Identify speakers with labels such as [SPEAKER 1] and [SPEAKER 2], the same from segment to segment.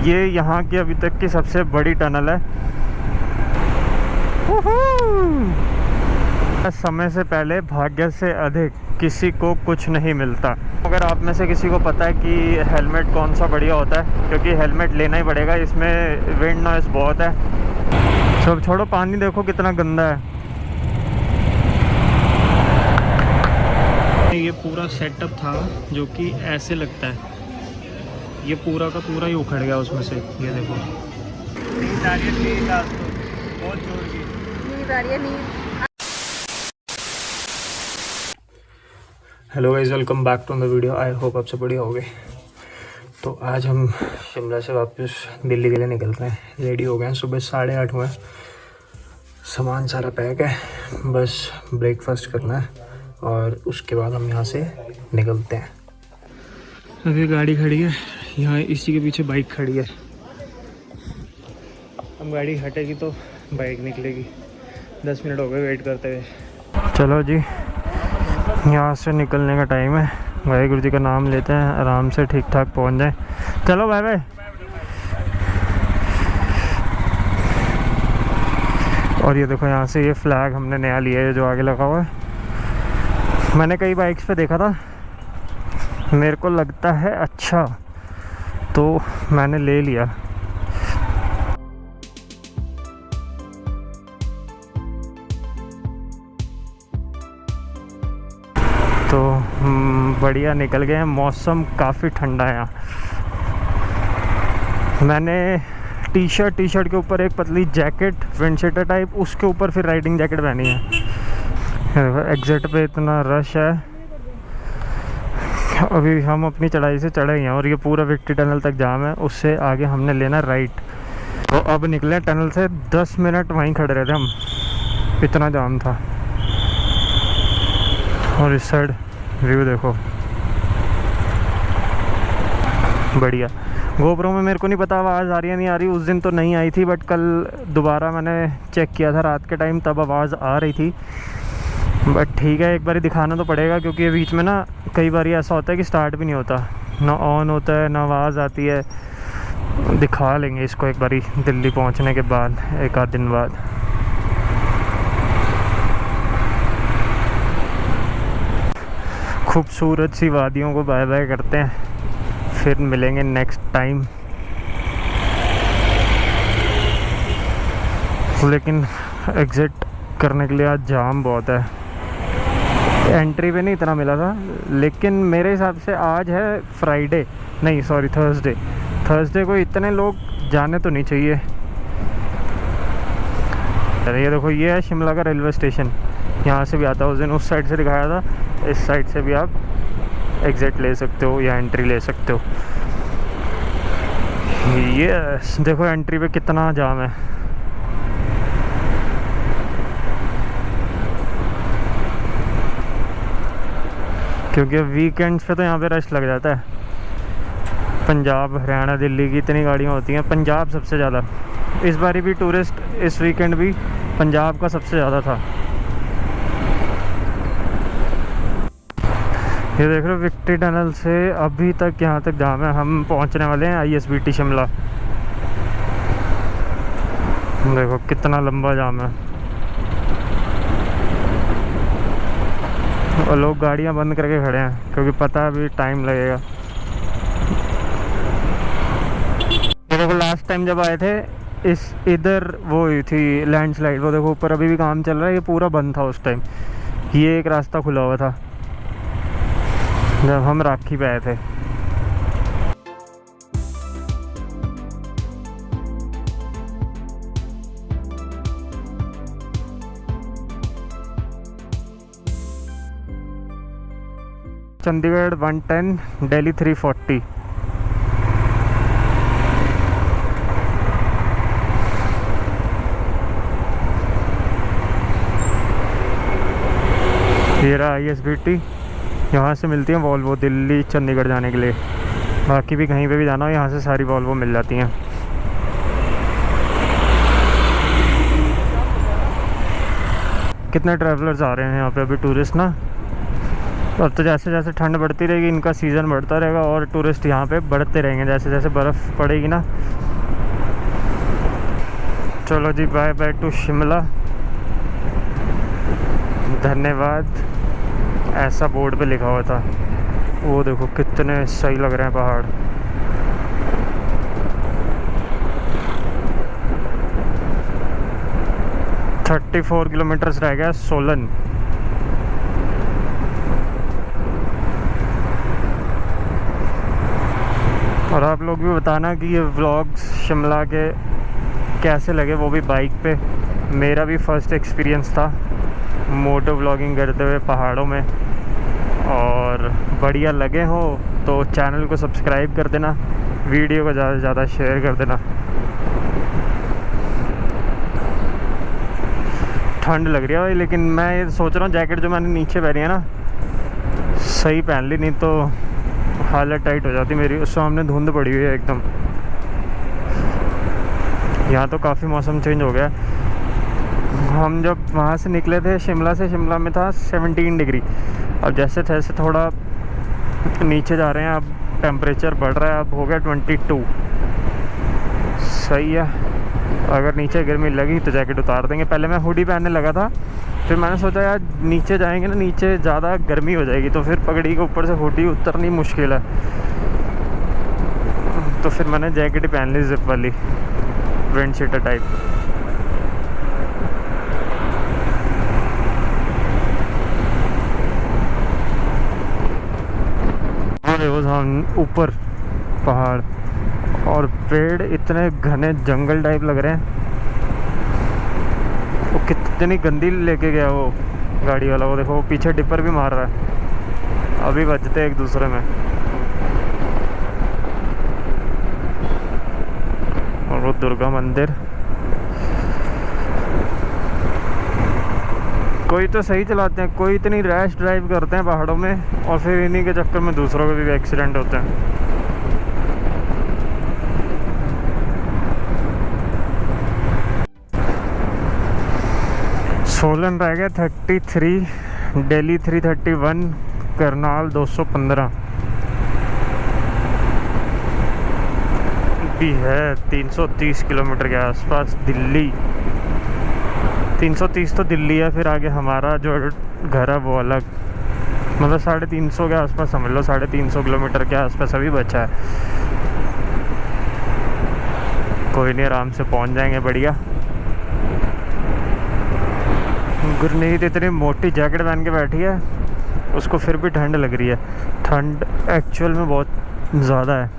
[SPEAKER 1] ये यहाँ की अभी तक की सबसे बड़ी टनल है। समय से पहले भाग्य से अधिक किसी को कुछ नहीं मिलता। अगर आप में से किसी को पता है कि हेलमेट कौन सा बढ़िया होता है, क्योंकि हेलमेट लेना ही पड़ेगा, इसमें विंड नॉइस बहुत है। सब छोड़ो, पानी देखो कितना गंदा है। ये पूरा सेटअप था जो कि ऐसे लगता है, ये पूरा का पूरा ही उखड़ गया उसमें से। ये देखो नींद आ रही है, नींद आज तो बहुत जोर की नींद आ रही है, नींद। Hello guys, welcome back to the video. I hope आप सब बढ़िया हो गए। तो आज हम शिमला से वापस दिल्ली के लिए निकल रहे हैं। रेडी हो गए हैं, सुबह 8:30 हुए। सामान सारा पैक है, बस ब्रेकफास्ट करना है और उसके बाद हम यहाँ से निकलते हैं। अभी गाड़ी खड़ी है यहाँ, इसी के पीछे बाइक खड़ी है। हम गाड़ी हटेगी तो बाइक निकलेगी। 10 मिनट हो गए वेट करते हुए। चलो जी, यहाँ से निकलने का टाइम है। वाहिगुरु जी का नाम लेते हैं, आराम से ठीक ठाक पहुँच जाएं। चलो बाय बाय। और ये देखो, यहाँ से ये फ्लैग हमने नया लिया है जो आगे लगा हुआ है। मैंने कई बाइक्स पे देखा था, मेरे को लगता है अच्छा, तो मैंने ले लिया। तो बढ़िया निकल गए हैं। मौसम काफ़ी ठंडा है यहाँ। मैंने टी शर्ट के ऊपर एक पतली जैकेट, विंड शीटर टाइप, उसके ऊपर फिर राइडिंग जैकेट पहनी है। एग्जिट पे इतना रश है। अभी हम अपनी चढ़ाई से चढ़े हैं और ये पूरा विक्ट्री टनल तक जाम है। उससे आगे हमने लेना राइट। तो अब निकले टनल से, 10 मिनट वहीं खड़े रहे थे हम, इतना जाम था। और इस साइड व्यू देखो, बढ़िया। गोप्रो में मेरे को नहीं पता आवाज़ आ रही है नहीं आ रही। उस दिन तो नहीं आई थी, बट कल दोबारा मैंने चेक किया था रात के टाइम, तब आवाज़ आ रही थी। बट ठीक है, एक बार दिखाना तो पड़ेगा, क्योंकि ये बीच में ना कई बार ऐसा होता है कि स्टार्ट भी नहीं होता, ना ऑन होता है, ना आवाज़ आती है। दिखा लेंगे इसको एक बारी दिल्ली पहुंचने के बाद, एक आध दिन बाद। खूबसूरत सी वादियों को बाय बाय करते हैं, फिर मिलेंगे नेक्स्ट टाइम। लेकिन एग्ज़िट करने के लिए आज जाम बहुत है। एंट्री पे नहीं इतना मिला था, लेकिन मेरे हिसाब से आज है फ्राइडे, नहीं सॉरी थर्सडे को इतने लोग जाने तो नहीं चाहिए। अरे ये देखो, ये है शिमला का रेलवे स्टेशन। यहाँ से भी आता है, उस दिन उस साइड से दिखाया था, इस साइड से भी आप एग्ज़िट ले सकते हो या एंट्री ले सकते हो। ये देखो एंट्री पे कितना जाम है। क्योंकि वीकेंड्स पे तो यहाँ पे रश लग जाता है। पंजाब, हरियाणा, दिल्ली की इतनी गाड़ियाँ होती हैं। पंजाब सबसे ज़्यादा, इस बारी भी टूरिस्ट इस वीकेंड भी पंजाब का सबसे ज़्यादा था। ये देख रहे हो, विक्ट्री टनल से अभी तक यहाँ तक जाम है। हम पहुँचने वाले हैं ISBT शिमला। देखो कितना लंबा जाम है और लोग गाड़ियाँ बंद करके खड़े हैं, क्योंकि पता है अभी टाइम लगेगा। ये देखो, लास्ट टाइम जब आए थे इधर वो हुई थी लैंडस्लाइड, वो देखो ऊपर अभी भी काम चल रहा है। ये पूरा बंद था उस टाइम, ये एक रास्ता खुला हुआ था जब हम राखी पे आए थे। चंडीगढ़ 110, दिल्ली 340। ये रहा ISBT। यहाँ से मिलती हैं वॉल्वो दिल्ली चंडीगढ़ जाने के लिए। बाकी भी कहीं पे भी जाना हो, यहाँ से सारी वॉल्वो मिल जाती हैं। कितने ट्रैवलर्स आ रहे हैं यहाँ पे अभी, टूरिस्ट ना। अब तो जैसे जैसे ठंड बढ़ती रहेगी इनका सीज़न बढ़ता रहेगा और टूरिस्ट यहाँ पे बढ़ते रहेंगे जैसे जैसे बर्फ़ पड़ेगी ना। चलो जी, बाय बाय टू शिमला, धन्यवाद। ऐसा बोर्ड पे लिखा हुआ था। वो देखो कितने सही लग रहे हैं पहाड़। थर्टी 34 किलोमीटर्स रह गया सोलन। और आप लोग भी बताना कि ये व्लॉग्स शिमला के कैसे लगे, वो भी बाइक पे। मेरा भी फर्स्ट एक्सपीरियंस था मोटो व्लॉगिंग करते हुए पहाड़ों में, और बढ़िया लगे हो तो चैनल को सब्सक्राइब कर देना, वीडियो को ज़्यादा से ज़्यादा शेयर कर देना। ठंड लग रही है भाई, लेकिन मैं ये सोच रहा हूँ जैकेट जो मैंने नीचे पहनी है ना सही पहन ली, नहीं तो हालत टाइट हो जाती मेरी। उस सामने धुंध पड़ी हुई है एकदम। यहाँ तो काफ़ी मौसम चेंज हो गया। हम जब वहाँ से निकले थे शिमला से, शिमला में था 17 डिग्री। अब जैसे तैसे थोड़ा नीचे जा रहे हैं, अब टेम्परेचर बढ़ रहा है, अब हो गया 22। सही है। अगर नीचे गर्मी लगी तो जैकेट उतार देंगे। पहले मैं हुडी पहनने लगा था, फिर मैंने सोचा यार नीचे जाएंगे ना, नीचे ज़्यादा गर्मी हो जाएगी, तो फिर पगड़ी के ऊपर से हुडी उतरनी मुश्किल है, तो फिर मैंने जैकेट ही पहन ली, जिप वाली विंड शीटर टाइप। वो ऊपर पहाड़ और पेड़ इतने घने जंगल टाइप लग रहे हैं। वो कितनी गंदी लेके गया वो गाड़ी वाला। वो देखो वो पीछे डिपर भी मार रहा है, अभी बजते एक दूसरे में। और वो दुर्गा मंदिर। कोई तो सही चलाते हैं, कोई इतनी रैश ड्राइव करते हैं पहाड़ों में, और फिर इन्हीं के चक्कर में दूसरों के भी एक्सीडेंट होते हैं। सोलन रह गया 33, दिल्ली 331, करनाल 215 भी है 330 किलोमीटर के आसपास। दिल्ली 330 तो दिल्ली है, फिर आगे हमारा जो घर है वो अलग, मतलब 350 के आसपास समझ लो, 350 किलोमीटर के आसपास अभी बचा है। कोई नहीं, आराम से पहुंच जाएंगे बढ़िया। गुरनीत इतनी मोटी जैकेट पहन के बैठी है, उसको फिर भी ठंड लग रही है। ठंड एक्चुअल में बहुत ज़्यादा है,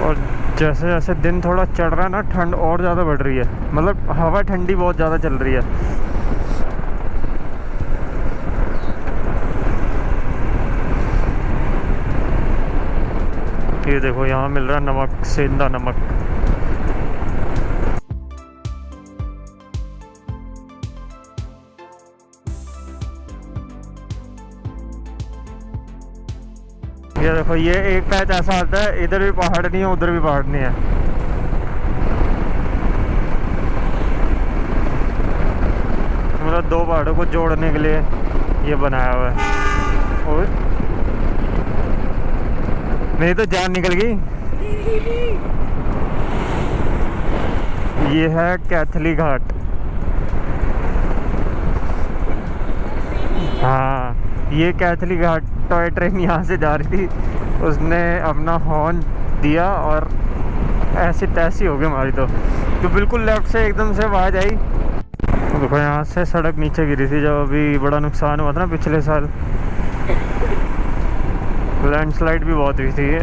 [SPEAKER 1] और जैसे जैसे दिन थोड़ा चढ़ रहा है ना, ठंड और ज़्यादा बढ़ रही है। मतलब हवा ठंडी बहुत ज़्यादा चल रही है। ये देखो यहाँ मिल रहा है नमक, सेंधा नमक। ये देखो, ये एक पैच ऐसा आता है, इधर भी पहाड़ नहीं है उधर भी पहाड़ नहीं है। मतलब दो पहाड़ों को जोड़ने के लिए ये बनाया हुआ है। और मेरी तो जान निकल गई। ये है कैथली घाट। हाँ, ये कैथली घाट टॉय ट्रेन यहाँ से जा रही थी, उसने अपना हॉर्न दिया और ऐसी तैसी हो गई हमारी तो बिल्कुल लेफ्ट से एकदम से आवाज़ आई। देखो यहाँ से सड़क नीचे गिरी थी जब अभी बड़ा नुकसान हुआ था ना पिछले साल, लैंडस्लाइड भी बहुत हुई थी।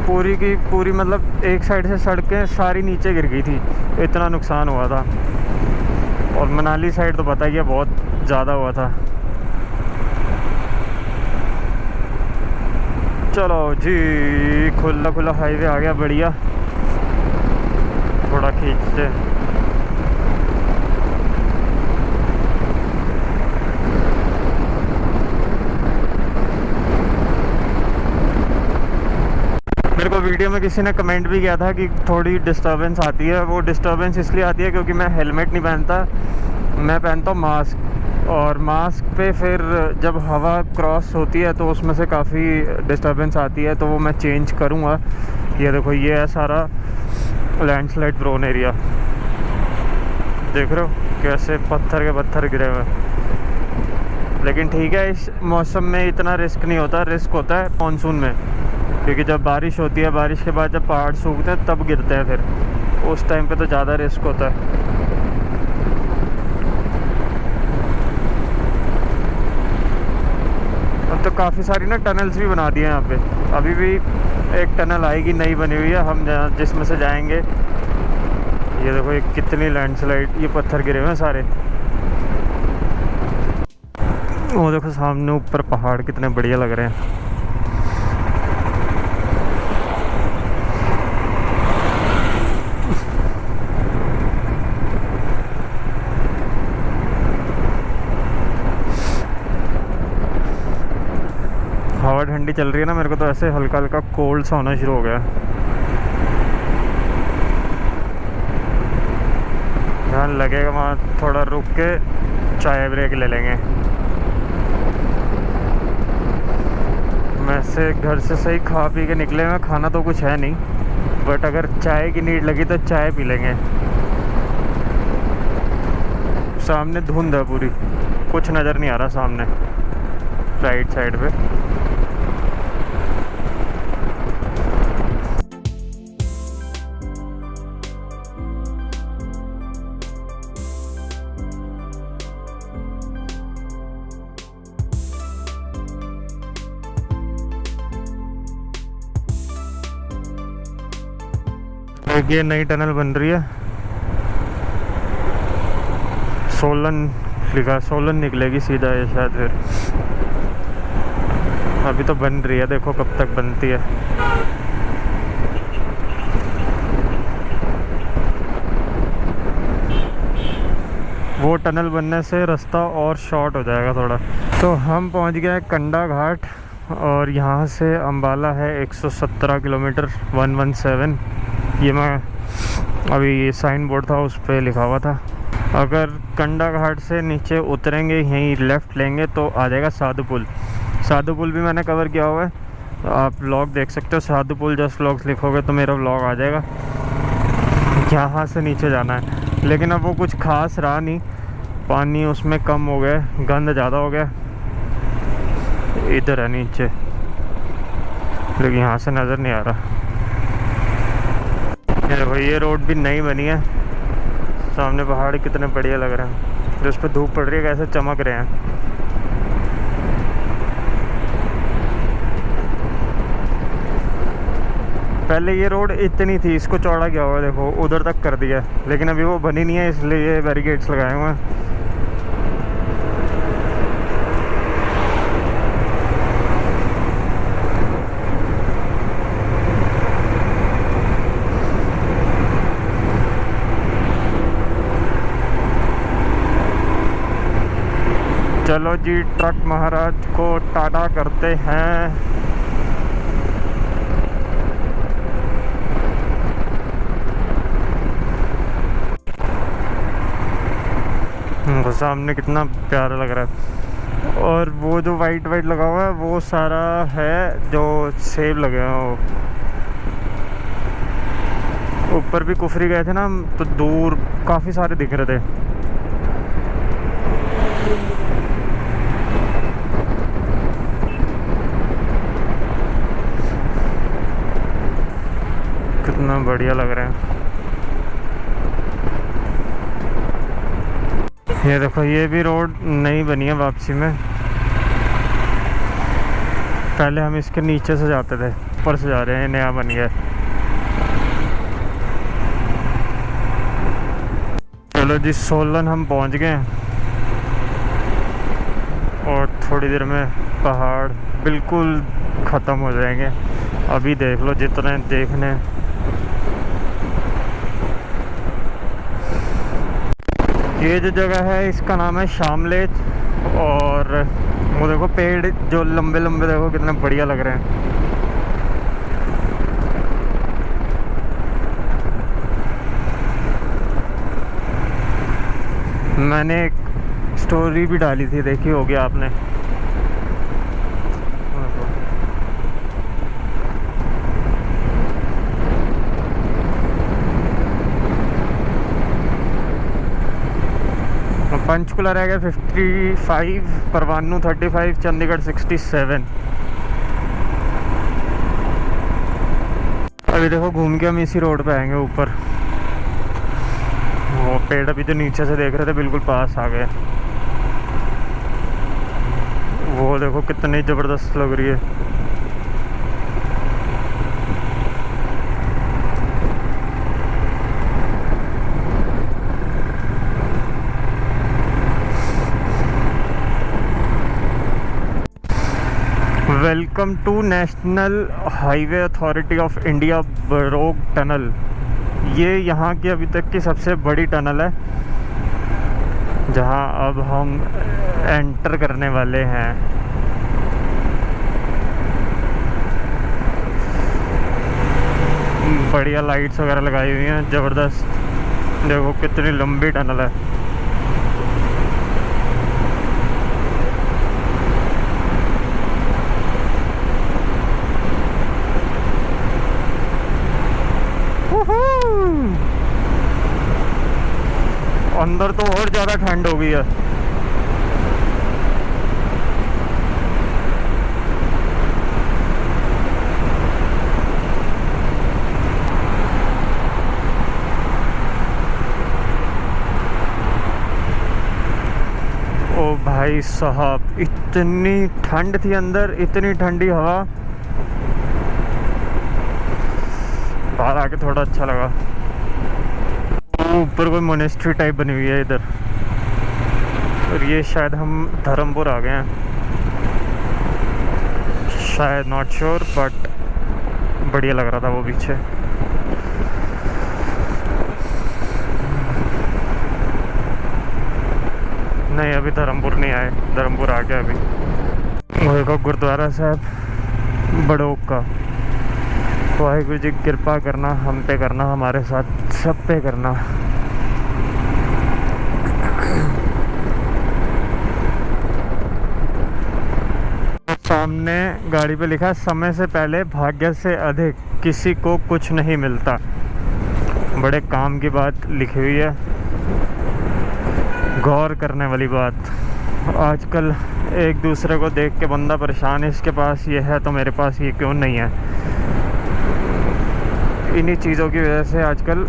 [SPEAKER 1] पूरी की पूरी मतलब एक साइड से सड़कें सारी नीचे गिर गई थी, इतना नुकसान हुआ था। और मनाली साइड तो पता ही है बहुत ज़्यादा हुआ था। चलो जी, खुला खुला हाईवे आ गया बढ़िया। थोड़ा खींचते, मेरे को वीडियो में किसी ने कमेंट भी किया था कि थोड़ी डिस्टर्बेंस आती है। वो डिस्टर्बेंस इसलिए आती है क्योंकि मैं हेलमेट नहीं पहनता, मैं पहनता हूँ मास्क। और मास्क पे फिर जब हवा क्रॉस होती है तो उसमें से काफ़ी डिस्टर्बेंस आती है, तो वो मैं चेंज करूँगा। ये देखो, ये है सारा लैंडस्लाइड प्रोन एरिया, देख रहे हो कैसे पत्थर के पत्थर गिरे हुए। लेकिन ठीक है, इस मौसम में इतना रिस्क नहीं होता, रिस्क होता है मानसून में, क्योंकि जब बारिश होती है, बारिश के बाद जब पहाड़ सूखते हैं तब गिरते हैं, फिर उस टाइम पे तो ज़्यादा रिस्क होता है। अब तो काफ़ी सारी ना टनल्स भी बना दिए हैं यहाँ पे। अभी भी एक टनल आएगी, नई बनी हुई है, हम जिसमें से जाएंगे। ये देखो, ये कितनी लैंडस्लाइड, ये पत्थर गिरे हुए हैं सारे। वो देखो सामने ऊपर पहाड़ कितने बढ़िया लग रहे हैं। हवा ठंडी चल रही है ना, मेरे को तो ऐसे हल्का हल्का कोल्ड सा होना शुरू हो गया। जहाँ लगेगा वहाँ थोड़ा रुक के चाय ब्रेक ले लेंगे। वैसे घर से सही खा पी के निकले हैं, खाना तो कुछ है नहीं, बट अगर चाय की नीड लगी तो चाय पी लेंगे। सामने धुंध है पूरी, कुछ नज़र नहीं आ रहा सामने राइट साइड पे। ये नई टनल बन रही है, सोलन लिखा, सोलन निकलेगी सीधा ये शायद। फिर अभी तो बन रही है, देखो कब तक बनती है। वो टनल बनने से रास्ता और शॉर्ट हो जाएगा थोड़ा। तो हम पहुंच गए कंडा घाट, और यहाँ से अम्बाला है 117 किलोमीटर 117। ये मैं अभी ये साइन बोर्ड था उस पर लिखा हुआ था। अगर कंडा घाट से नीचे उतरेंगे, यहीं लेफ़्ट लेंगे तो आ जाएगा साधु पुल। साधु पुल भी मैंने कवर किया हुआ है, तो आप व्लॉग देख सकते हो। साधु पुल जस्ट व्लॉग्स लिखोगे तो मेरा व्लॉग आ जाएगा। यहाँ से नीचे जाना है, लेकिन अब वो कुछ खास रहा नहीं, पानी उसमें कम हो गया, गंद ज़्यादा हो गया। इधर है नीचे, लेकिन यहाँ से नज़र नहीं आ रहा। ये देखो, ये रोड भी नई बनी है। सामने पहाड़ कितने बढ़िया लग रहे हैं, जिस पर धूप पड़ रही है कैसे चमक रहे हैं। पहले ये रोड इतनी थी, इसको चौड़ा किया हुआ है, देखो उधर तक कर दिया, लेकिन अभी वो बनी नहीं है, इसलिए ये बैरिकेड्स लगाए हुए हैं। चलो जी, ट्रक महाराज को टाटा करते हैं। वो सामने कितना प्यारा लग रहा है। और वो जो वाइट वाइट लगा हुआ है वो सारा है जो सेब लगे हैं। वो ऊपर भी कुफरी गए थे ना, तो दूर काफ़ी सारे दिख रहे थे। कितना बढ़िया लग रहे हैं। ये देखो, ये भी रोड नई बनी है वापसी में। पहले हम इसके नीचे से जाते थे, ऊपर से जा रहे हैं, नया बन गया। चलो जी, सोलन हम पहुंच गए हैं, और थोड़ी देर में पहाड़ बिल्कुल ख़त्म हो जाएंगे। अभी देख लो जितने देखने। ये जो जगह है इसका नाम है शामलेच। और वो देखो पेड़ जो लंबे लंबे, देखो कितने बढ़िया लग रहे हैं। मैंने एक स्टोरी भी डाली थी, देखी होगी आपने। पंचकुला रह गया 55, परवाणू 35, चंडीगढ़ 67। अभी देखो घूम के हम इसी रोड पे आएंगे ऊपर। वो पेड़ अभी जो नीचे से देख रहे थे बिल्कुल पास आ गए। वो देखो कितनी ज़बरदस्त लग रही है। Welcome to national highway authority of India Barog tunnel. ये यहाँ की अभी तक की सबसे बड़ी टनल है, जहाँ अब हम एंटर करने वाले हैं। बढ़िया लाइट्स वगैरह लगाई हुई हैं, ज़बरदस्त। देखो कितनी लंबी टनल है। अंदर तो और ज़्यादा ठंड हो गई है। ओ भाई साहब, इतनी ठंड थी अंदर, इतनी ठंडी हवा। बाहर आके थोड़ा अच्छा लगा। ऊपर कोई मोनेस्ट्री टाइप बनी हुई है इधर, और ये शायद हम धर्मपुर आ गए हैं, शायद, नॉट श्योर, बट बढ़िया लग रहा था वो पीछे। नहीं, अभी धर्मपुर नहीं आए, धर्मपुर आ गया अभी। वो देखो गुरुद्वारा साहब बड़ोक का। वाहिगुरु जी कृपा करना, हम पे करना, हमारे साथ सब पे करना। सामने गाड़ी पे लिखा है, समय से पहले भाग्य से अधिक किसी को कुछ नहीं मिलता। बड़े काम की बात लिखी हुई है, गौर करने वाली बात। आजकल एक दूसरे को देख के बंदा परेशान है, इसके पास ये है तो मेरे पास ये क्यों नहीं है। इन्हीं चीज़ों की वजह से आजकल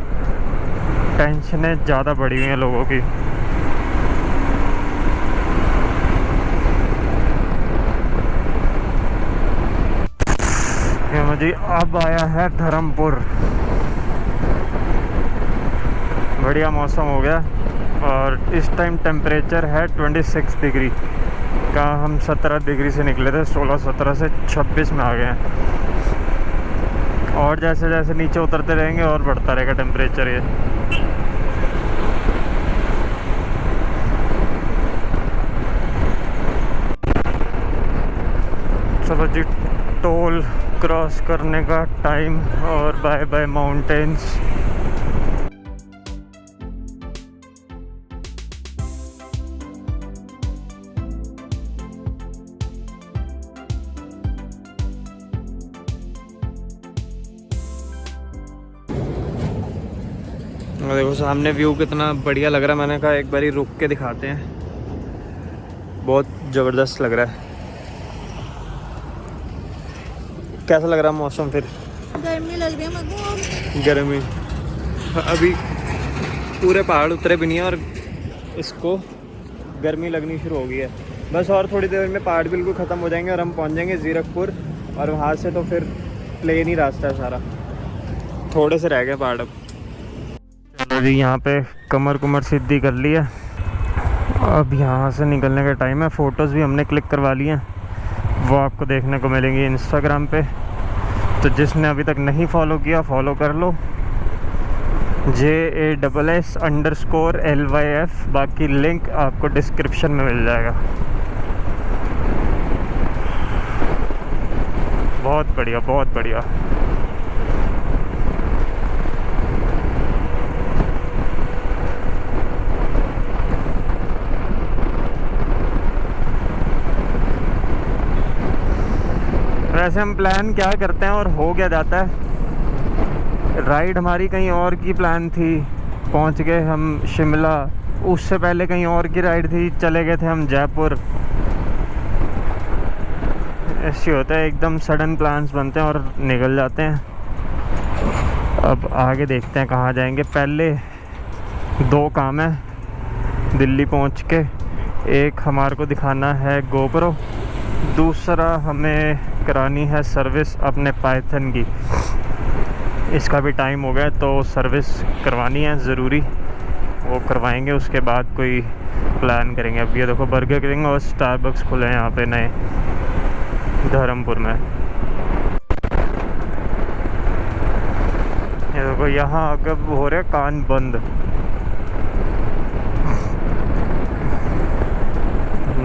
[SPEAKER 1] टेंशनें ज़्यादा बढ़ी हुई हैं लोगों की। जी अब आया है धर्मपुर। बढ़िया मौसम हो गया, और इस टाइम टेम्परेचर है 26 डिग्री का। हम 17 डिग्री से निकले थे, 16-17 से 26 में आ गए हैं। और जैसे जैसे नीचे उतरते रहेंगे और बढ़ता रहेगा टेम्परेचर ये। चलो जी, टोल क्रॉस करने का टाइम, और बाय बाय माउंटेन्स। देखो सामने व्यू कितना बढ़िया लग रहा है। मैंने कहा एक बारी रुक के दिखाते हैं, बहुत ज़बरदस्त लग रहा है। कैसा लग रहा है मौसम फिर?
[SPEAKER 2] गर्मी लग रही है मेरे को।
[SPEAKER 1] गर्मी अभी पूरे पहाड़ उतरे भी नहीं है, और इसको गर्मी लगनी शुरू हो गई है। बस और थोड़ी देर में पहाड़ बिल्कुल ख़त्म हो जाएंगे और हम पहुंच जाएंगे ज़ीरकपुर, और वहाँ से तो फिर प्लेन ही रास्ता है सारा। थोड़े से रह गए पहाड़ अब। चलो जी, यहाँ पे कमर कुमर सीधी कर ली है। अब यहाँ से निकलने का टाइम है। फ़ोटोज़ भी हमने क्लिक करवा ली हैं, वो आपको देखने को मिलेंगी इंस्टाग्राम पे। तो जिसने अभी तक नहीं फॉलो किया, फॉलो कर लो, JASS_LYF। बाकी लिंक आपको डिस्क्रिप्शन में मिल जाएगा। बहुत बढ़िया, बहुत बढ़िया। वैसे हम प्लान क्या करते हैं और हो क्या जाता है, राइड हमारी कहीं और की प्लान थी, पहुंच गए हम शिमला, उससे पहले कहीं और की राइड थी, चले गए थे हम जयपुर। ऐसे होता है, एकदम सडन प्लान्स बनते हैं और निकल जाते हैं। अब आगे देखते हैं कहाँ जाएंगे। पहले 2 काम है दिल्ली पहुंच के, एक हमारे को दिखाना है गोप्रो, दूसरा हमें करानी है सर्विस अपने पाइथन की। इसका भी टाइम हो गया तो सर्विस करवानी है ज़रूरी, वो करवाएंगे, उसके बाद कोई प्लान करेंगे। अब ये देखो बर्गर किंग और स्टारबक्स खुले हैं यहाँ पे नए धर्मपुर में। ये देखो यहाँ अब हो रहे कान बंद,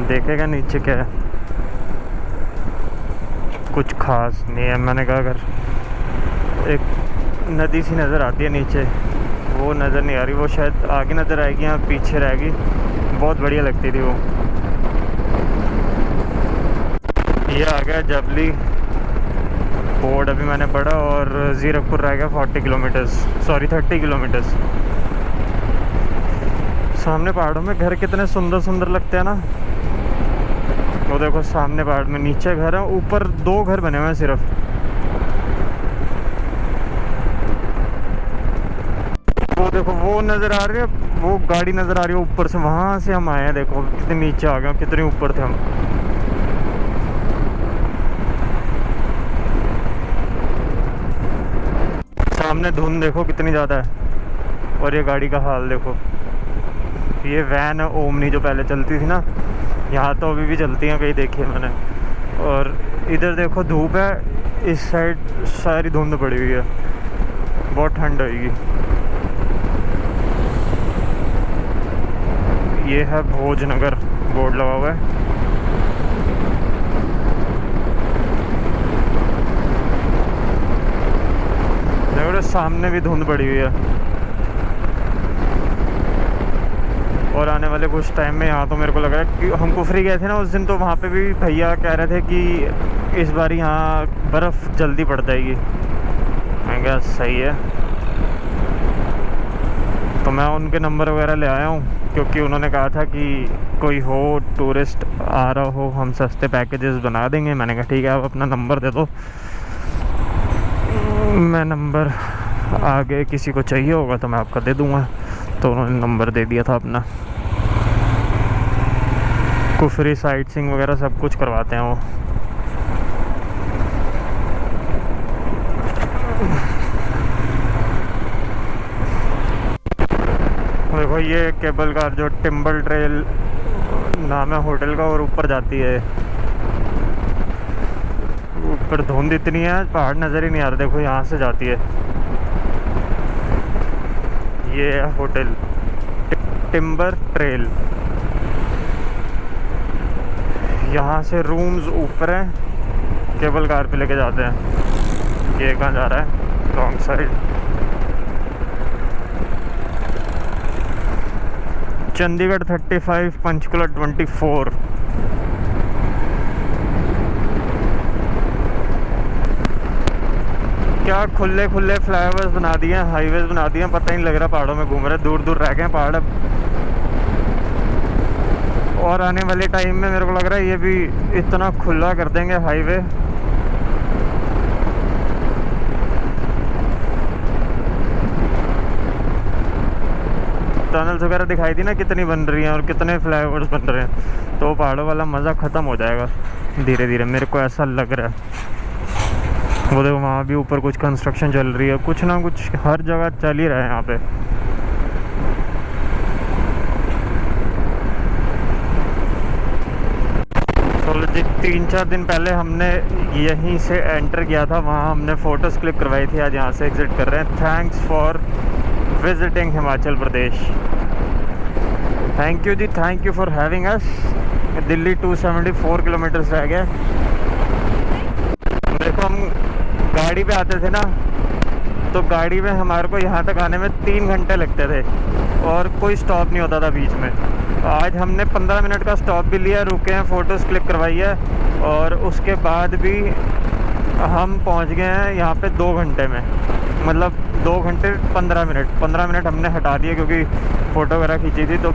[SPEAKER 1] देखेगा नीचे क्या है, कुछ खास नहीं है। मैंने कहा अगर एक नदी सी नज़र आती है नीचे, वो नज़र नहीं आ रही, वो शायद आगे नज़र आएगी या पीछे रहेगी, बहुत बढ़िया लगती थी वो। ये आ गया जबली बोर्ड, अभी मैंने पढ़ा, और ज़ीरकपुर रह गया 40 किलोमीटर्स, सॉरी 30 किलोमीटर्स। सामने पहाड़ों में घर कितने सुंदर सुंदर लगते हैं ना। वो देखो सामने पहाड़ में नीचे घर है, ऊपर 2 घर बने हुए हैं सिर्फ। वो देखो वो नज़र आ रही है, वो गाड़ी नज़र आ रही है ऊपर से, वहाँ से हम आए हैं। देखो कितने नीचे आ गए, कितने ऊपर थे हम। सामने धुंध देखो कितनी ज़्यादा है, और ये गाड़ी का हाल देखो। ये वैन है ओमनी जो पहले चलती थी ना, यहाँ तो अभी भी चलती हैं, कहीं देखी है मैंने। और इधर देखो धूप है, इस साइड सारी धुंध पड़ी हुई है, बहुत ठंड होगी। ये है भोजनगर बोर्ड लगा हुआ है। देखो सामने भी धुंध पड़ी हुई है, और आने वाले कुछ टाइम में यहाँ तो मेरे को लग रहा है कि हम कुफरी गए थे ना उस दिन, तो वहाँ पे भी भैया कह रहे थे कि इस बार यहाँ बर्फ़ जल्दी पड़ जाएगी। मैं कहा सही है, तो मैं उनके नंबर वगैरह ले आया हूँ, क्योंकि उन्होंने कहा था कि कोई हो टूरिस्ट आ रहा हो हम सस्ते पैकेजेस बना देंगे। मैंने कहा ठीक है, आप अपना नंबर दे दो, मैं नंबर आगे किसी को चाहिए होगा तो मैं आपका दे दूँगा। तो उन्होंने नंबर दे दिया था अपना। कुफरी साइट सीइंग वगैरह सब कुछ करवाते हैं वो। देखो ये केबल कार जो टिम्बल ट्रेल नाम है होटल का, और ऊपर जाती है। ऊपर धुंध इतनी है, पहाड़ नज़र ही नहीं आ रहा। देखो यहाँ से जाती है, ये है होटल टिम्बर ट्रेल। यहाँ से रूम्स ऊपर हैं, केबल कार पे लेके जाते हैं। ये कहाँ जा रहा है, रॉन्ग साइड। चंडीगढ़ 35, पंचकुला 24। क्या खुले खुले फ्लाईओवर्स बना दिए हैं, हाईवेज बना दिए हैं, पता ही नहीं लग रहा पहाड़ों में घूम रहे, दूर दूर रह गए हैं पहाड़ अब। और आने वाले टाइम में मेरे को लग रहा है ये भी इतना खुला कर देंगे हाईवे। टनल्स वगैरह दिखाई दी ना कितनी बन रही हैं और कितने फ्लाईओवर्स बन रहे हैं, तो पहाड़ों वाला मज़ा ख़त्म हो जाएगा धीरे धीरे, मेरे को ऐसा लग रहा है। वो देखो वहाँ भी ऊपर कुछ कंस्ट्रक्शन चल रही है, कुछ ना कुछ हर जगह चल ही रहा है यहाँ पे। तो जी 3-4 दिन पहले हमने यहीं से एंटर किया था, वहाँ हमने फ़ोटोज़ क्लिक करवाई थी। आज यहाँ से एग्ज़िट कर रहे हैं। Thanks for visiting Himachal Pradesh. Thank you ji, thank you for having us. Delhi 274 kilometres रह गया। देखो हम गाड़ी पे आते थे ना, तो गाड़ी में हमारे को यहाँ तक आने में 3 घंटे लगते थे और कोई स्टॉप नहीं होता था बीच में। आज हमने 15 मिनट का स्टॉप भी लिया, रुके हैं, फ़ोटोज़ क्लिक करवाई है, और उसके बाद भी हम पहुंच गए हैं यहाँ पे 2 घंटे में, मतलब 2 घंटे 15 मिनट हमने हटा दिए क्योंकि फ़ोटो वगैरह खींची थी, तो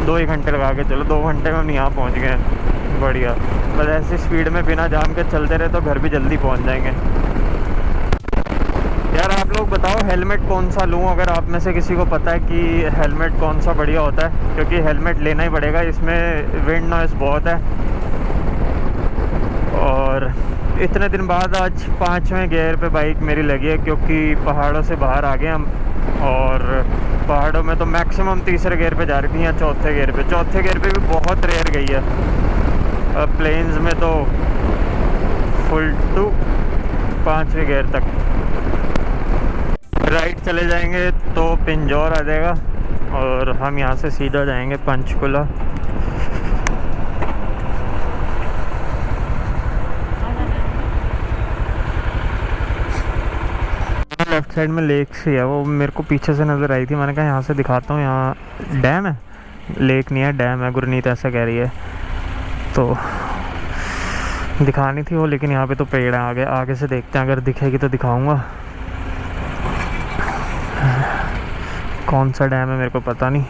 [SPEAKER 1] 2 ही घंटे लगा के चलो, 2 घंटे में हम यहाँ पहुँच गए हैं। बढ़िया, बस ऐसी स्पीड में बिना जाम के चलते रहे तो घर भी जल्दी पहुँच जाएंगे। यार आप लोग बताओ हेलमेट कौन सा लूँ, अगर आप में से किसी को पता है कि हेलमेट कौन सा बढ़िया होता है, क्योंकि हेलमेट लेना ही पड़ेगा, इसमें विंड नॉइस बहुत है। और इतने दिन बाद आज 5वें गियर पे बाइक मेरी लगी है, क्योंकि पहाड़ों से बाहर आ गए हम, और पहाड़ों में तो मैक्सिमम तीसरे गियर पे जा रही थी या चौथे गियर पे भी बहुत रेयर गई है। प्लेन्स में तो फुल टू 5वें गियर तक। राइट चले जाएंगे तो पिंजौर आ जाएगा और हम यहाँ से सीधा जाएंगे पंचकुला। लेफ्ट साइड में लेक सी है, वो मेरे को पीछे से नज़र आई थी, मैंने कहा यहाँ से दिखाता हूँ, यहाँ डैम है, लेक नहीं है डैम है, गुरनीत ऐसा कह रही है, तो दिखानी थी वो, लेकिन यहाँ पे तो पेड़ है, आगे से देखते हैं, अगर दिखेगी तो दिखाऊंगा। कौन सा डैम है मेरे को पता नहीं।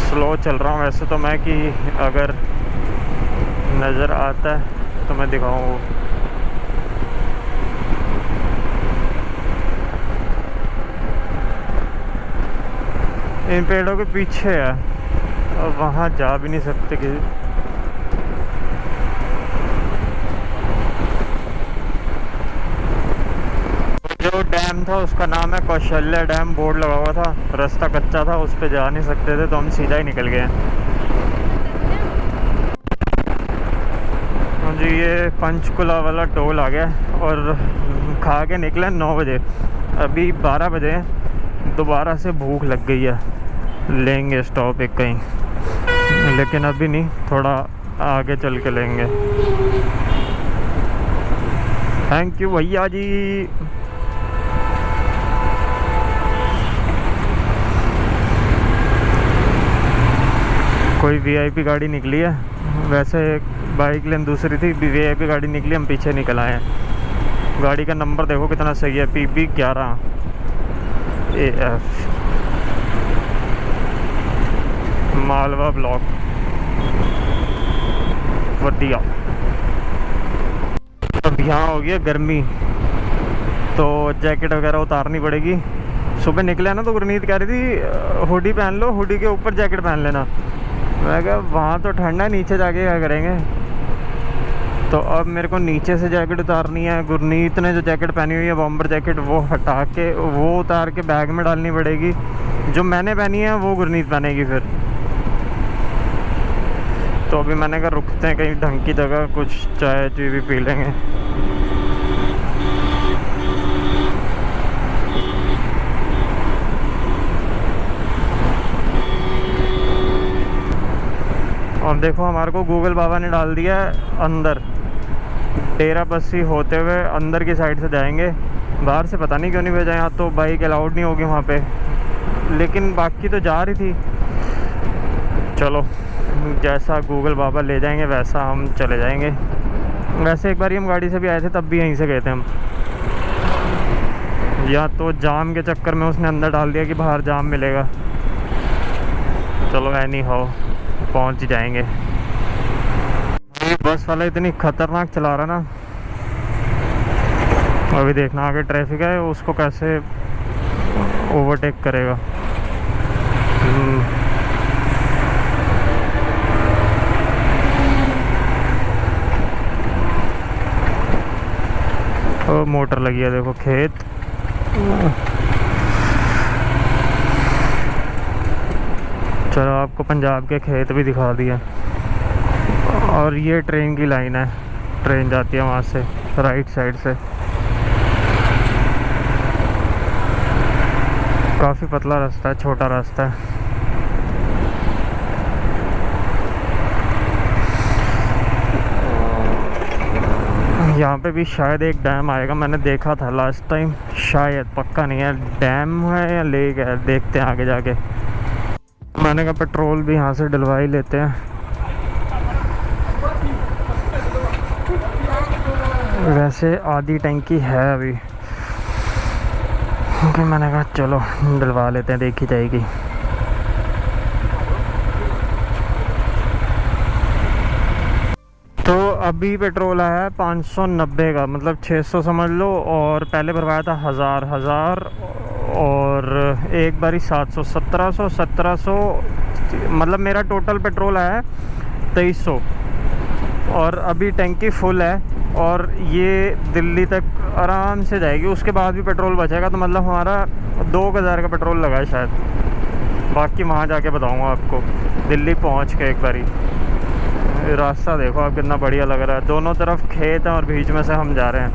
[SPEAKER 1] स्लो चल रहा हूँ वैसे तो मैं, कि अगर नज़र आता है तो मैं दिखाऊँ। इन पेड़ों के पीछे है, और वहाँ जा भी नहीं सकते कि जो डैम था उसका नाम है कौशल्या डैम, बोर्ड लगा हुआ था, रास्ता कच्चा था, उस पे जा नहीं सकते थे, तो हम सीधा ही निकल गए। जी ये पंचकुला वाला टोल आ गया, और खा के निकले 9 बजे, अभी 12 बजे हैं, दोबारा से भूख लग गई है, लेंगे स्टॉप एक कहीं, लेकिन अभी नहीं, थोड़ा आगे चल के लेंगे। थैंक यू भैया जी। कोई वीआईपी गाड़ी निकली है, वैसे बाइक लेन दूसरी थी, वीआईपी गाड़ी निकली, हम पीछे निकल आए हैं। गाड़ी का नंबर देखो कितना सही है, PB11 AF, मालवा ब्लॉक, बढ़िया। अब यहाँ हो गया गर्मी, तो जैकेट वगैरह उतारनी पड़ेगी। सुबह निकले ना तो गुरनीत कह रही थी हुडी पहन लो, हुडी के ऊपर जैकेट पहन लेना। मैं कहा वहाँ तो ठंडा है, नीचे जाके क्या करेंगे। तो अब मेरे को नीचे से जैकेट उतारनी है। गुरनीत ने जो जैकेट पहनी हुई है बॉम्बर जैकेट, वो हटा के वो उतार के बैग में डालनी पड़ेगी। जो मैंने पहनी है वो गुरनीत पहनेगी फिर। तो अभी मैंने कहा रुकते हैं कहीं ढंग की जगह, कुछ चाय भी पी लेंगे। और देखो हमारे को गूगल बाबा ने डाल दिया है अंदर, डेरा बस्सी होते हुए अंदर की साइड से जाएंगे। बाहर से पता नहीं क्यों नहीं भेजा, यहाँ तो बाइक अलाउड नहीं होगी वहाँ पे, लेकिन बाकी तो जा रही थी। चलो जैसा गूगल बाबा ले जाएंगे वैसा हम चले जाएंगे। वैसे एक बार हम गाड़ी से भी आए थे, तब भी यहीं से गए थे हम। या तो जाम के चक्कर में उसने अंदर डाल दिया कि बाहर जाम मिलेगा। चलो एनी हाउ पहुँच जाएंगे। बस वाला इतनी खतरनाक चला रहा ना, अभी देखना आगे ट्रैफिक है, उसको कैसे ओवरटेक करेगा। ओ मोटर लगी है देखो, खेत। चलो आपको पंजाब के खेत भी दिखा दिए। और ये ट्रेन की लाइन है, ट्रेन जाती है वहाँ से राइट साइड से। काफ़ी पतला रास्ता है, छोटा रास्ता है। यहाँ पे भी शायद एक डैम आएगा, मैंने देखा था लास्ट टाइम, शायद, पक्का नहीं है, डैम है या लेक है, देखते हैं आगे जाके। मैंने कहा पेट्रोल भी यहाँ से डलवा ही लेते हैं। वैसे आधी टंकी है अभी, क्योंकि मैंने कहा चलो डलवा लेते हैं, देखी जाएगी। तो अभी पेट्रोल आया है 590 का, मतलब 600 समझ लो, और पहले भरवाया था 1000 और एक बारी 700, 1700, मतलब मेरा टोटल पेट्रोल आया है 2300। और अभी टंकी फुल है और ये दिल्ली तक आराम से जाएगी। उसके बाद भी पेट्रोल बचेगा, तो मतलब हमारा 2000 का पेट्रोल लगा है शायद। बाकी वहाँ जाके बताऊँगा आपको, दिल्ली पहुँच के एक बारी। रास्ता देखो आप कितना बढ़िया लग रहा है, दोनों तरफ खेत हैं और बीच में से हम जा रहे हैं।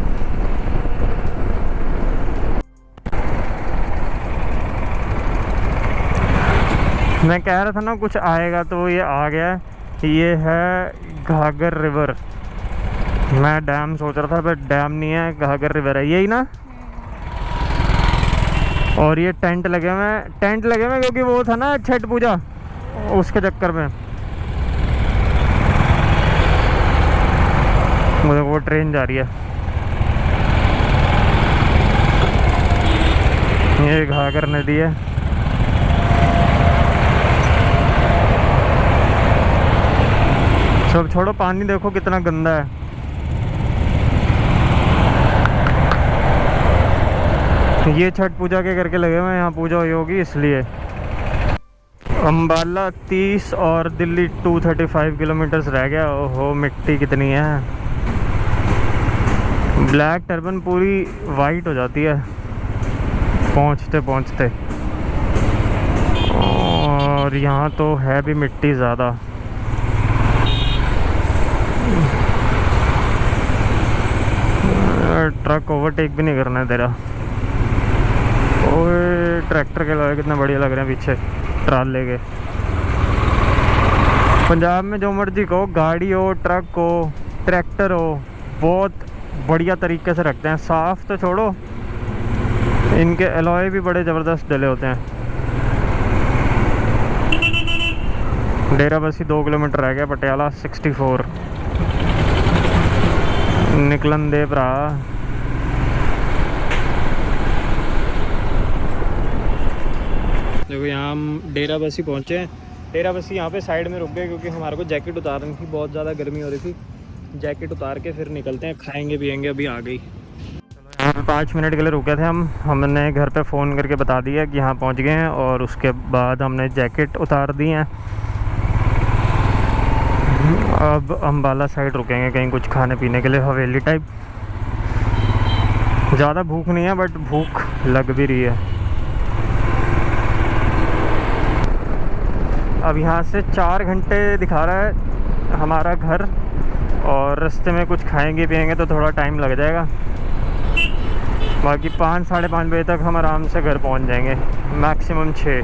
[SPEAKER 1] मैं कह रहा था ना कुछ आएगा, तो ये आ गया। ये है घाघर रिवर। मैं डैम सोच रहा था, बट डैम नहीं है, घाघर रिवर है, यही ना। और ये टेंट लगे हुए क्योंकि वो था ना छठ पूजा, उसके चक्कर में। मुझे वो ट्रेन जा रही है, ये घाघर नदी है। सब छोड़ो, पानी देखो कितना गंदा है। ये छठ पूजा के करके लगे हुए हैं, यहाँ पूजा हुई होगी इसलिए। अम्बाला 30 और दिल्ली 235 किलोमीटर्स रह गया। ओहो, मिट्टी कितनी है। ब्लैक टर्बन पूरी वाइट हो जाती है पहुँचते पहुँचते। और यहाँ तो है भी मिट्टी ज़्यादा। ट्रक ओवरटेक भी नहीं करना है तेरा। ओए, ट्रैक्टर के लगे कितना बढ़िया लग रहे हैं पीछे, ट्राले के। पंजाब में जो मर्जी कहो, गाड़ी हो, ट्रक हो, ट्रैक्टर हो, बहुत बढ़िया तरीके से रखते हैं। साफ़ तो छोड़ो, इनके अलॉय भी बड़े ज़बरदस्त डले होते हैं। डेरा बसी 2 किलोमीटर रह गया, पटियाला 64 निकलन दे भरा। देखो यहाँ हम डेरा बसी पहुँचे हैं। डेरा बसी यहाँ पे साइड में रुक गए क्योंकि हमारे को जैकेट उतारनी थी, बहुत ज़्यादा गर्मी हो रही थी। जैकेट उतार के फिर निकलते हैं, खाएंगे पियेंगे। अभी आ गई। यहाँ पे 5 मिनट के लिए रुके थे हम। हमने घर पे फ़ोन करके बता दिया कि यहाँ पहुँच गए हैं, और उसके बाद हमने जैकेट उतार दी हैं। अब अम्बाला साइड रुकेंगे कहीं कुछ खाने पीने के लिए, हवेली टाइप। ज़्यादा भूख नहीं है, बट भूख लग भी रही है। अब यहाँ से 4 घंटे दिखा रहा है हमारा घर, और रास्ते में कुछ खाएंगे पिएंगे तो थोड़ा टाइम लग जाएगा। बाकी 5 साढ़े 5 बजे तक हम आराम से घर पहुँच जाएंगे, मैक्सिमम 6।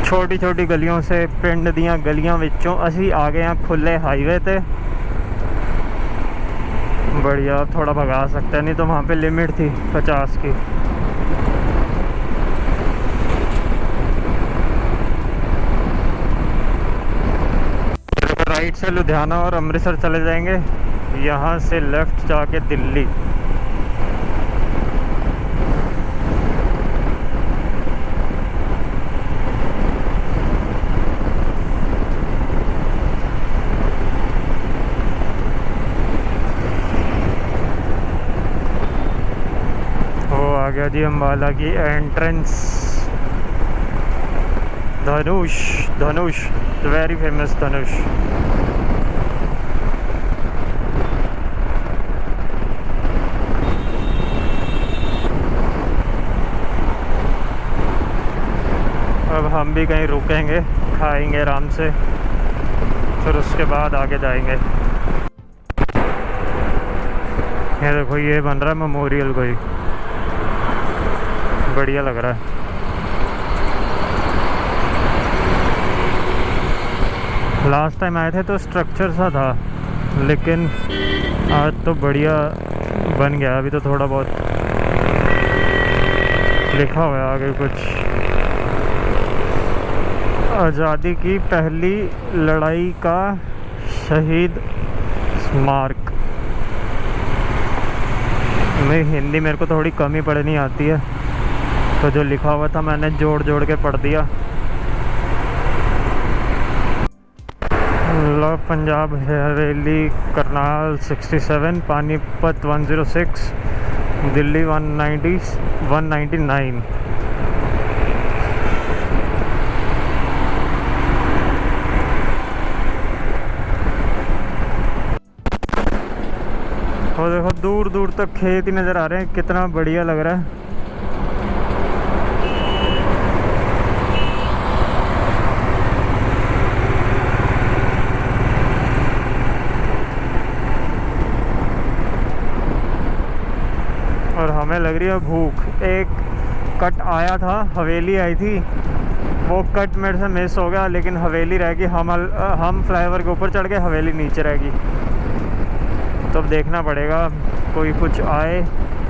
[SPEAKER 1] छोटी छोटी गलियों से, पिंड दियाँ गलियां विचों असी आ गए हैं खुले हाईवे ते। बढ़िया, थोड़ा भगा सकते हैं, नहीं तो वहाँ पे लिमिट थी 50 की। राइट से लुधियाना और अमृतसर चले जाएंगे, यहाँ से लेफ़्ट जाके दिल्ली। आ गया जी अम्बाला की एंट्रेंस। धनुष वेरी फेमस धनुष। अब हम भी कहीं रुकेंगे, खाएंगे आराम से, फिर उसके बाद आगे जाएंगे। ये देखो, ये बन रहा है मेमोरियल, कोई बढ़िया लग रहा है। लास्ट टाइम आए थे तो स्ट्रक्चर सा था, लेकिन आज तो बढ़िया बन गया। अभी तो थोड़ा बहुत लिखा हुआ है आगे कुछ, आज़ादी की पहली लड़ाई का शहीद स्मारक। मेरी हिंदी मेरे को थोड़ी कम ही पढ़नी आती है, तो जो लिखा हुआ था मैंने जोड़ जोड़ के पढ़ दिया। पंजाब हवेली, करनाल 67, पानीपत 106, दिल्ली 199। और देखो दूर दूर तक खेत ही नज़र आ रहे हैं, कितना बढ़िया लग रहा है। और हमें लग रही है भूख। एक कट आया था, हवेली आई थी, वो कट मेरे से मिस हो गया, लेकिन हवेली रह गई। हम फ्लाईओवर के ऊपर चढ़ गए, हवेली नीचे रह गई। तो अब देखना पड़ेगा, कोई कुछ आए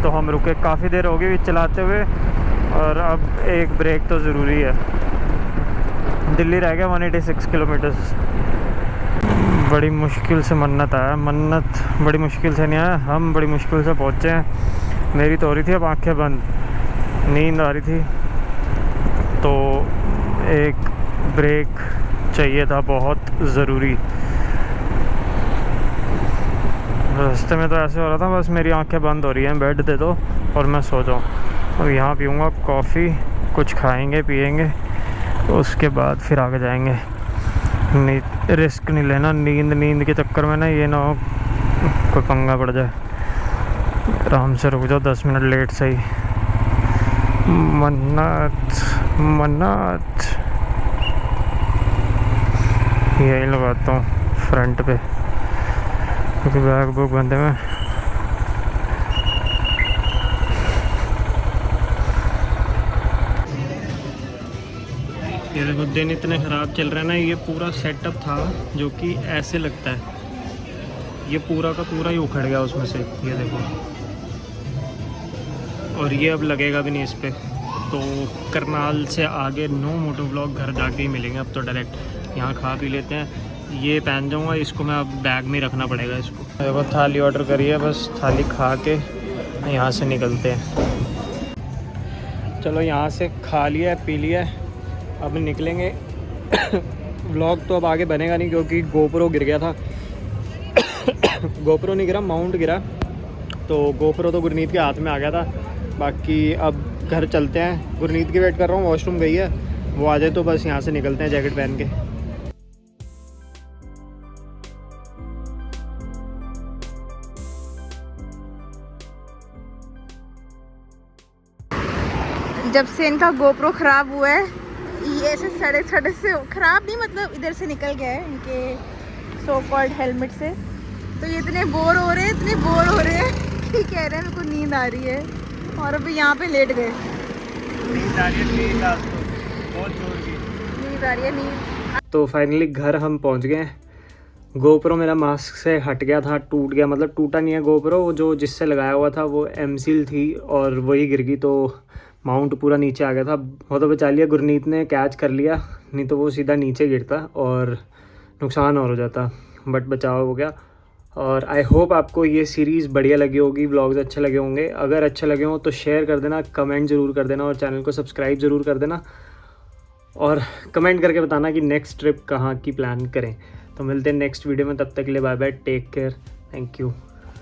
[SPEAKER 1] तो हम रुके। काफ़ी देर हो गई चलाते हुए, और अब एक ब्रेक तो ज़रूरी है। दिल्ली रह गया 186 किलोमीटर्स। बड़ी मुश्किल से मन्नत आया। मन्नत बड़ी मुश्किल से नहीं आया, हम बड़ी मुश्किल से पहुँचे हैं। मेरी तो हो रही थी अब आंखें बंद, नींद आ रही थी, तो एक ब्रेक चाहिए था बहुत ज़रूरी। रास्ते में तो ऐसे हो रहा था बस मेरी आंखें बंद हो रही हैं, बेड दे दो और मैं सो जाऊँ। अब यहाँ पीऊँगा कॉफ़ी, कुछ खाएंगे पिएंगे, उसके बाद फिर आगे जाएंगे। रिस्क नहीं लेना नींद के चक्कर में ना, ये ना हो कोई पंगा पड़ जाए। आराम से रुक जाओ 10 मिनट लेट सही। मन्नत यही लगाता हूँ फ्रंट पे, क्योंकि बैग बुक बंदे में। ये देखो दिन इतने ख़राब चल रहे हैं ना। ये पूरा सेटअप था जो कि ऐसे लगता है, ये पूरा का पूरा ही उखड़ गया उसमें से, ये देखो। और ये अब लगेगा भी नहीं इस पर। तो करनाल से आगे नो मोटो व्लॉग घर जाके ही मिलेंगे अब तो डायरेक्ट। यहाँ खा पी लेते हैं, ये पहन जाऊँगा, इसको मैं अब बैग में रखना पड़ेगा इसको। देखो थाली ऑर्डर करी है, बस थाली खा के यहाँ से निकलते हैं। चलो यहाँ से खा लिया है पी लिया है, अब निकलेंगे। व्लॉग तो अब आगे बनेगा नहीं क्योंकि गोप्रो गिर गया था। गोप्रो नहीं गिरा, माउंट गिरा, तो गोप्रो तो गुरनीत के हाथ में आ गया था। बाकी अब घर चलते हैं, गुरनीत की वेट कर रहा हूँ, वॉशरूम गई है, वो आ जाए तो बस यहाँ से निकलते हैं जैकेट पहन के।
[SPEAKER 2] जब से इनका गोप्रो खराब हुआ है, ये ऐसे सड़े सड़े से खराब नहीं, मतलब इधर से निकल गया है इनके सो कॉल्ड हेलमेट से। तो ये इतने बोर हो रहे हैं कि कह रहे हैं मेरे को नींद आ रही है, और अभी यहाँ पे लेट गए।
[SPEAKER 1] नींद आ रही है, बहुत जोर की
[SPEAKER 2] नींद आ रही है नींद।
[SPEAKER 1] तो फाइनली घर हम पहुँच गए। गोप्रो मेरा मास्क से हट गया था, टूट गया, मतलब टूटा नहीं है गोप्रो, वो जो जिससे लगाया हुआ था वो एमसील थी और वही गिर गई, तो माउंट पूरा नीचे आ गया था। वो तो बचा लिया, गुरनीत ने कैच कर लिया, नहीं तो वो सीधा नीचे गिरता और नुकसान और हो जाता, बट बचाव हो गया। और आई होप आपको ये सीरीज़ बढ़िया लगी होगी, व्लॉग्स अच्छे लगे होंगे। अगर अच्छे लगे हों तो शेयर कर देना, कमेंट ज़रूर कर देना, और चैनल को सब्सक्राइब ज़रूर कर देना, और कमेंट करके बताना कि नेक्स्ट ट्रिप कहाँ की प्लान करें। तो मिलते हैं नेक्स्ट वीडियो में, तब तक के लिए bye bye, take care, thank you.